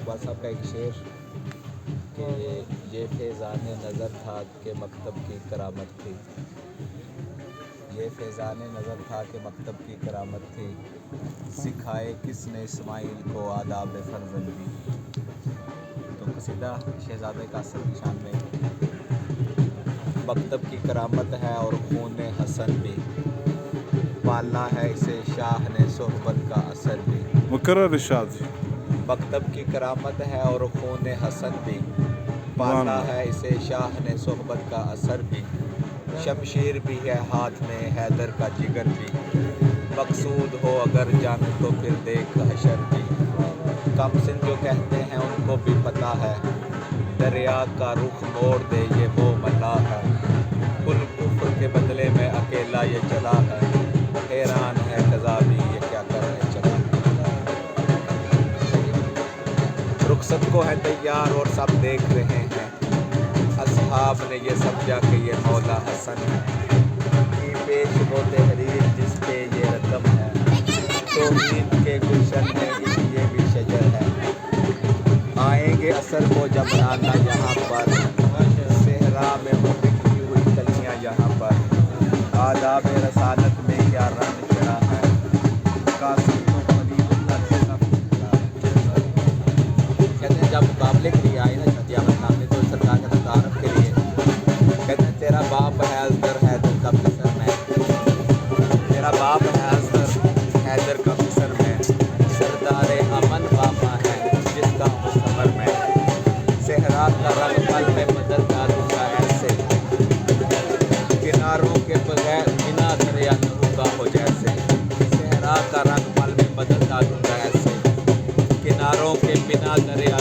اقبال صاحب کا ایک شعر کہ یہ فیضان نظر تھا کہ مکتب کی کرامت تھی، یہ فیضان نظر تھا کہ مکتب کی کرامت تھی، سکھائے کس نے اسماعیل کو آداب فرزندی۔ تو قصیدہ شہزادہ قاسم کی شان میں مکتب کی کرامت ہے اور خون حسن بھی، پالا ہے اسے شاہ نے صحبت کا اثر بھی۔ مکرر ارشاد۔ مکتب کی کرامت ہے اور خون حسن بھی، پالا ہے اسے شاہ نے صحبت کا اثر بھی، شمشیر بھی ہے ہاتھ میں حیدر کا جگر بھی، مقصود ہو اگر جنگ تو پھر دیکھ حشر بھی۔ کم سن جو کہتے ہیں ان کو بھی پتہ ہے، دریا کا رخ موڑ دے یہ وہ ملاح ہے، کل کفر کے بدلے میں اکیلا یہ چلا ہے، حیران ہے قضا بھی یہ کیا کرنے چلا ہے۔ رخصت کو ہے تیار اور سب دیکھ رہے ہیں، اصحاب نے یہ سمجھا کہ یہ مولا حسن ہے، کی پیش وہ تحریر جس پہ یہ رقم ہے، توحید کے گلشن میں یہ بھی شجر ہے، آئیں گے اثر کو جب آنا یہاں پر، صحرا میں وہ بکھی ہوئی کلیاں یہاں پر، آداب رسالت میں کیا رنگ چڑھا ہے، قاسم تو خلیل اللہ کے سب چڑھا ہے۔ کہتے ہیں جب مقابلے کے لیے آئے نا شادی احمد خان نے تو سرکار کے تعارف کے لیے کہتے ہیں تیرا باپ ہے اصغر حیدر کا مصر میں، تیرا باپ ہے اصغر حیدر کا مصر میں، سردار امن باپا ہے جس کا مستمر میں، صحرا کا رنگ پل میں بدل ڈالوں گا ایسے، کناروں کے بغیر بنا دریا نہو کا ہو جیسے، صحرا کا رنگ پل میں بدل ڈالوں گا ایسے، کناروں کے بنا دریا